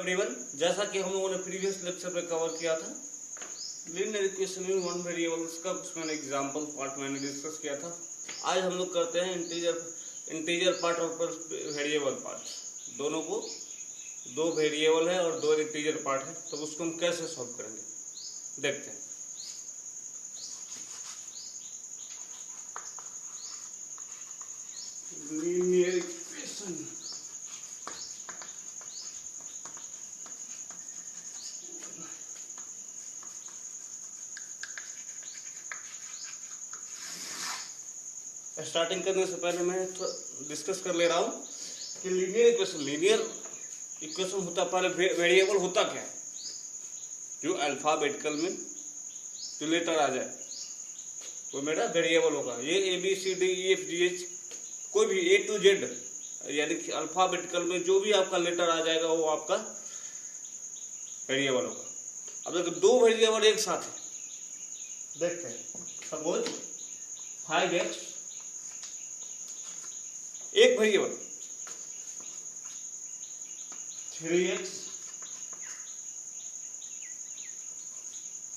Everyone, जैसा कि हम लोगों ने प्रीवियस लेक्चर में कवर किया था लीनियर इक्वेशन में वन वेरिएबल्स का कुछ मैंने एग्जांपल पार्ट मैंने डिस्कस किया था। आज हम लोग करते हैं इंटीजर पार्ट और वेरिएबल पार्ट। दोनों को दो वेरिएबल है और दो इंटीजर पार्ट है, तो उसको हम कैसे सॉल्व करेंगे देखते हैं। लीनियर इक्वेशन स्टार्टिंग करने से पहले मैं डिस्कस कर ले रहा हूँ कि लीनियर इक्वेशन होता, पहले वेरिएबल होता क्या है। जो अल्फाबेटिकल में जो लेटर आ जाए वो मेरा वेरिएबल होगा। ये ABCDEFGH कोई भी A to Z यानी कि अल्फाबेटिकल में जो भी आपका लेटर आ जाएगा वो आपका वेरिएबल होगा। अब देखो दो वेरिएबल एक साथ है, देखते हैं। सपोज 5x एक वेरिएबल, 3x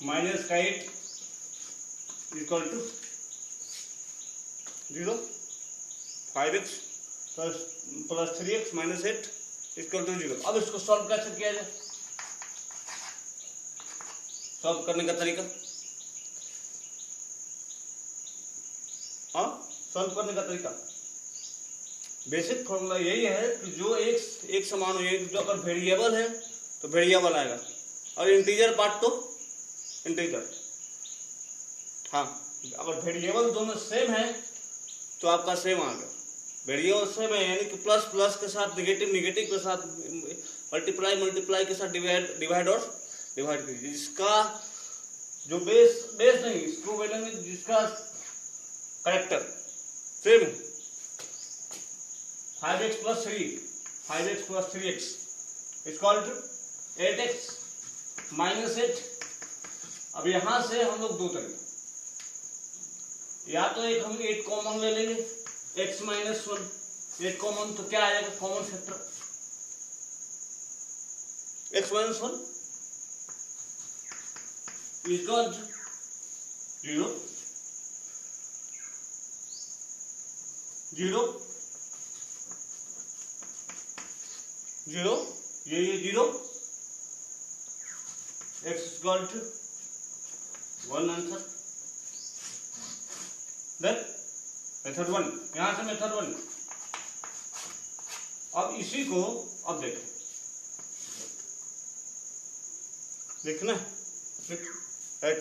माइनस का 8 equal to 0, 5x plus 3x minus 8 equal to 0। अब इसको सॉल्व कैसे किया जाए, सॉल्व करने का तरीका, सॉल्व करने का तरीका बेसिक फॉर्मूला यही है कि जो एक समान हो, जो अगर वेरिएबल है तो वेरिएबल आएगा और इंटीजर पार्ट तो इंटीजर। अगर वेरिएबल दोनों सेम है तो आपका सेम आ गया। वेरिएबल सेम है यानी कि प्लस प्लस के साथ निगेटिव निगेटिव के साथ मल्टीप्लाई मल्टीप्लाई के साथ डिवाइड और डिवाइड कीजिए। जिसका जो बेस नहीं, इसको बोलेंगे जिसका character same 5x plus 3x equal to 8x minus 8। अब यहां से हम लोग दो तरीके, या तो एक हम 8 कॉमन ले लेंगे, x माइनस 1 8 कॉमन, तो क्या आएगा common factor x minus 1 equal to 0 0 ये 0 x equal to 1 answer. Then method 1, यहां से मेथड 1। अब इसी को अब देखना राइट।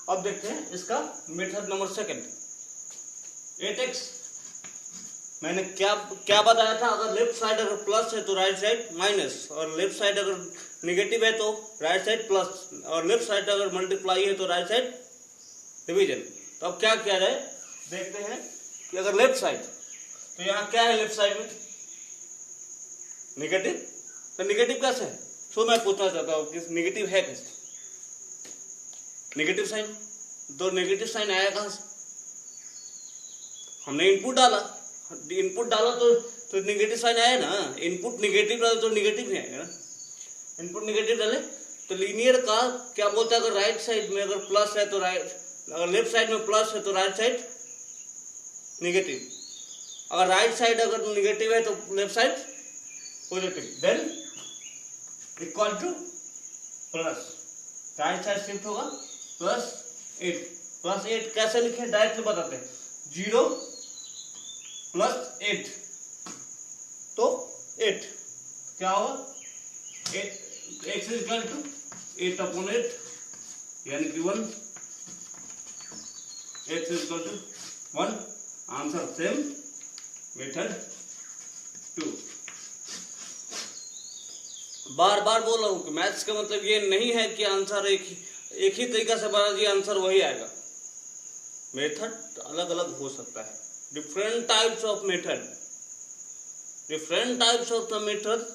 अब देखते हैं इसका मेथड नंबर 2। 8x मैंने क्या बताया था, अगर लेफ्ट साइड अगर प्लस है तो राइट साइड माइनस, और लेफ्ट साइड अगर निगेटिव है तो राइट साइड प्लस, और लेफ्ट साइड अगर मल्टीप्लाई है तो राइट साइड डिवीजन। तो अब क्या किया जाए देखते हैं कि अगर लेफ्ट साइड, तो यहाँ क्या है लेफ्ट साइड में निगेटिव, तो निगेटिव कैसे है, सो मैं पूछना चाहता हूँ कि निगेटिव है कैसे। निगेटिव साइन, तो नेगेटिव साइन आया कहां से, हमने इनपुट डाला तो निगेटिव साइन आया ना। इनपुट निगेटिव डाले तो निगेटिव ही आएगा ना। इनपुट निगेटिव डाले तो लीनियर का क्या बोलता है, अगर राइट साइड में अगर प्लस है तो राइट, अगर लेफ्ट साइड में प्लस है तो राइट साइड निगेटिव, अगर राइट साइड अगर निगेटिव है तो left side positive, than equal two plus, right side shift होगा +8 कैसे लिखे डायरेक्टली बताते हैं। 0 + 8 तो 8 क्या होगा, 8x इक्वल टू 8/8 यानी कि 1, x equal to 1 answer. Same method 2। बार बार बोल रहा हूं कि मैथ्स का मतलब ये नहीं है कि आंसर एक ही तरीका से बना दिया आंसर वही आएगा। मेथड अलग अलग हो सकता है, different types of method, the method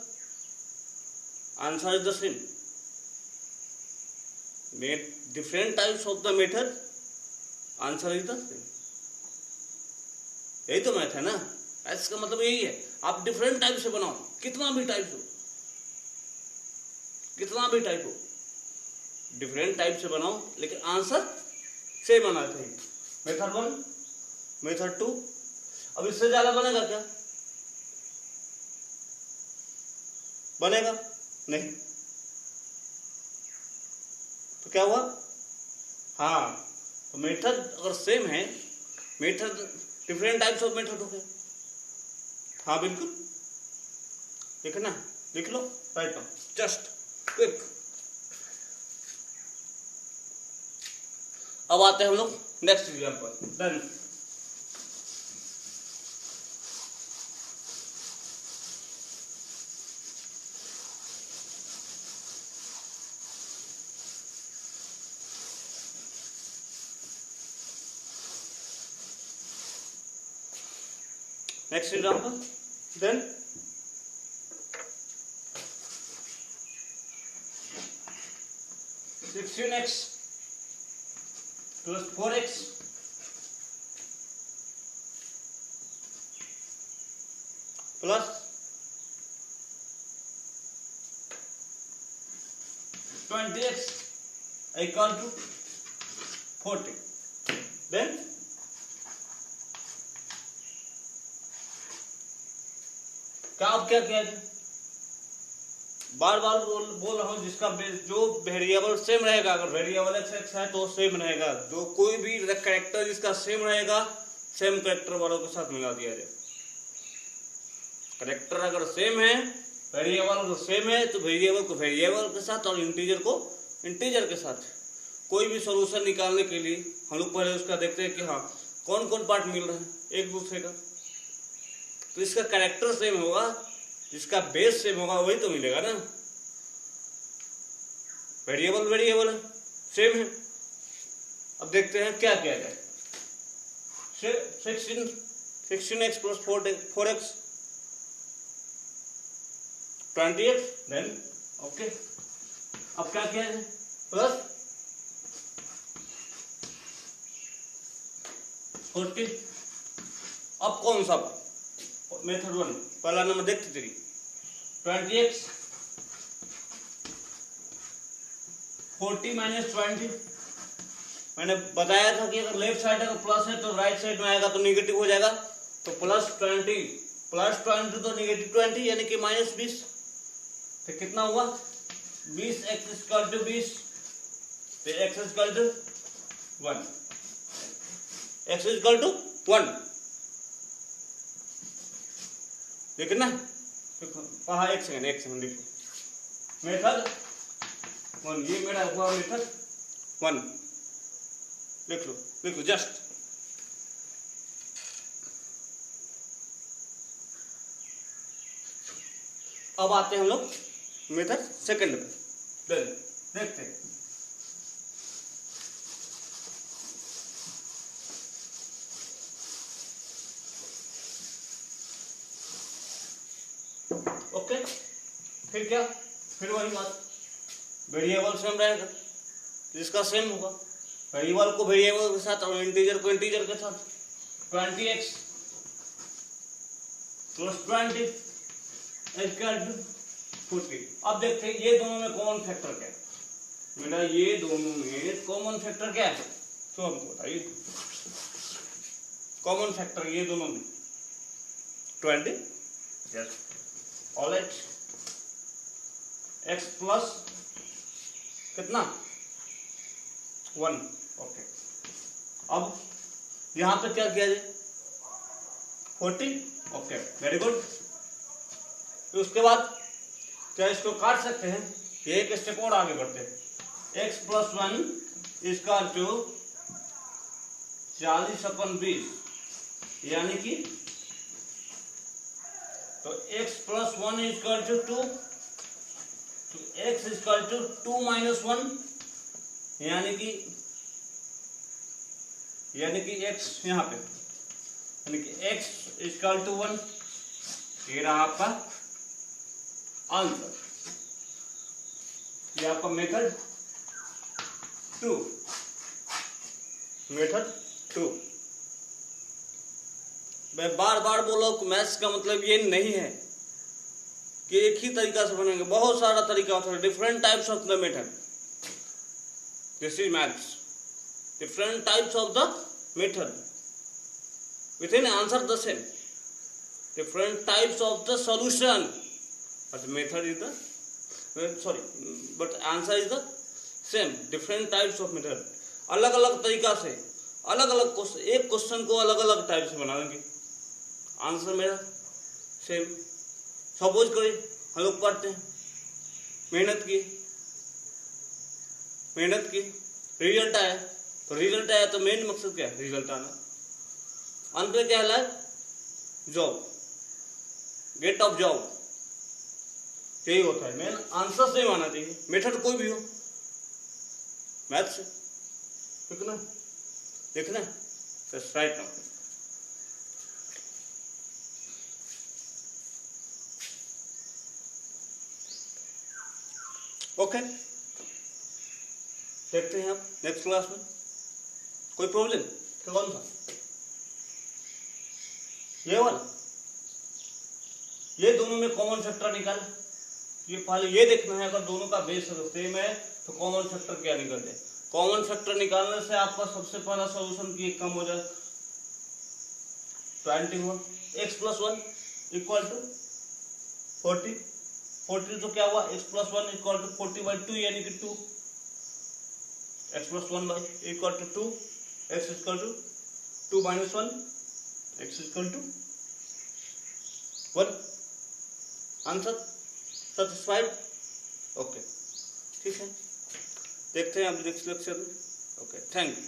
answer is the same. Different types of the method answer is the same. यही तो मैथ है ना। इसका मतलब यही है, आप डिफरेंट टाइप से बनाओ, कितना भी टाइप हो, डिफरेंट टाइप से बनाओ, लेकिन आंसर सेम आना चाहिए। Method 1, method 2। अब इससे ज्यादा बनेगा क्या? बनेगा नहीं, तो क्या हुआ? हाँ, तो मेथड अगर सेम है, method different types of method हो गए। हाँ बिल्कुल, लिखना, लिख लो, राइट नाउ, जस्ट क्विक। अब आते हैं हम लोग next example. Done. Next example, then 16x plus 4x plus 20x equal to 40. Then क्या अब क्या किया जाए? बार बार बोल रहा हूँ, जिसका जो वेरिएबल सेम रहेगा, अगर वेरिएबल x है तो सेम रहेगा, जो कोई भी कैरेक्टर जिसका सेम रहेगा, सेम कैरेक्टर वालों के साथ मिला दिया जाए। कैरेक्टर अगर सेम है, वेरिएबल अगर सेम है, तो वेरिएबल को वेरिएबल के साथ और इंटीजर को इंटीजर के साथ। कोई भी सॉल्यूशन निकालने के लिए हम लोग पहले उसका देखते हैं कि हाँ कौन कौन पार्ट मिल रहा है एक दूसरे का, तो इसका कैरेक्टर सेम होगा, जिसका बेस सेम होगा वही तो मिलेगा ना। वेरिएबल है, सेम है। अब देखते हैं क्या किया जाए। 16x plus 4x 20x, then okay. अब क्या किया जाए? प्लस 40। अब कौन सा मेथड 1, पहला नंबर देखते तेरी 20x 40 माइनस 20। मैंने बताया था कि अगर लेफ्ट साइड अगर प्लस है तो राइट साइड में आएगा तो निगेटिव हो जाएगा, तो प्लस 20 तो निगेटिव 20 यानी कि माइनस 20। तो कितना हुआ? 20x इक्वल टू 20, तो x equal to 1, x equal to 1। देखना, हाँ एक सेकंड देखो। मेथड 1, ये मेरा हुआ मेथड 1, लिख लो जस्ट। अब आते हैं हम लोग मेथड सेकंड पे, देखते हैं। ओके, फिर क्या? फिर वही बात, वेरिएबल सेम रहेगा, जिसका सेम होगा, वेरिएबल को वेरिएबल के साथ और इंटीजर को इंटीजर के साथ। 20x plus 20 equal to 40। अब देखते हैं ये दोनों में कॉमन फैक्टर क्या है। बेटा ये दोनों में कॉमन फैक्टर क्या है, तो हमको बताइए। कॉमन फैक्टर ये दोनों में 20, यस, ऑल x प्लस कितना 1, ओके। अब यहां पे क्या किया जाए? 40, ओके, वेरी गुड। तो उसके बाद क्या इसको काट सकते हैं? एक स्टेप और आगे बढ़ते हैं। x प्लस 1 इसका टू 40/20 यानी कि, तो x प्लस 1 इक्वल टू 2, तो x इक्वल टू 2 माइनस 1 यानी कि x यहाँ पे, यानी कि x इक्वल टू 1। ये रहा आपका आंसर, ये आपका मेथड 2। मैं बार बार बोला मैथ्स का मतलब ये नहीं है कि एक ही तरीका से बनेंगे, बहुत सारा तरीका होता है, different types of the method. This is maths, different types of the method with in answer the same, different types of the solution, but method is the but answer is the same, different types of method. अलग अलग तरीका से अलग अलग question, एक question को अलग अलग टाइप से बनाएंगे, आंसर मेरा सेम। सपोज करें हम लोग पढ़ते हैं, मेहनत की रिजल्ट आया, तो रिजल्ट आया तो मेन मकसद क्या है? रिजल्ट आना। अंत में क्या है? जॉब, गेट ऑफ जॉब, यही होता है। मेन आंसर सेम आना चाहिए, मेथड कोई भी हो, मैथ से देखना राइट नाउ। ओके, देखते हैं आप नेक्स्ट क्लास में। कोई प्रॉब्लम? कौन सा? ये वाला, ये दोनों में कॉमन फैक्टर निकाल। ये पहले ये देखना है, अगर दोनों का बेस सेम है तो कॉमन फैक्टर क्या निकलते हैं। कॉमन फैक्टर निकालने से आपका सबसे पहला सॉल्यूशन की एक कम हो जाए 21, x + 1 = 40, 40 तो क्या हुआ? x + 1 = 40/2, यानी कि 2, x + 1 = 2, x = 2 - 1, x = 1। Answer satisfied? Okay, ठीक है, देखते हैं आप नेक्स्ट लेक्चर में। Okay, thank you.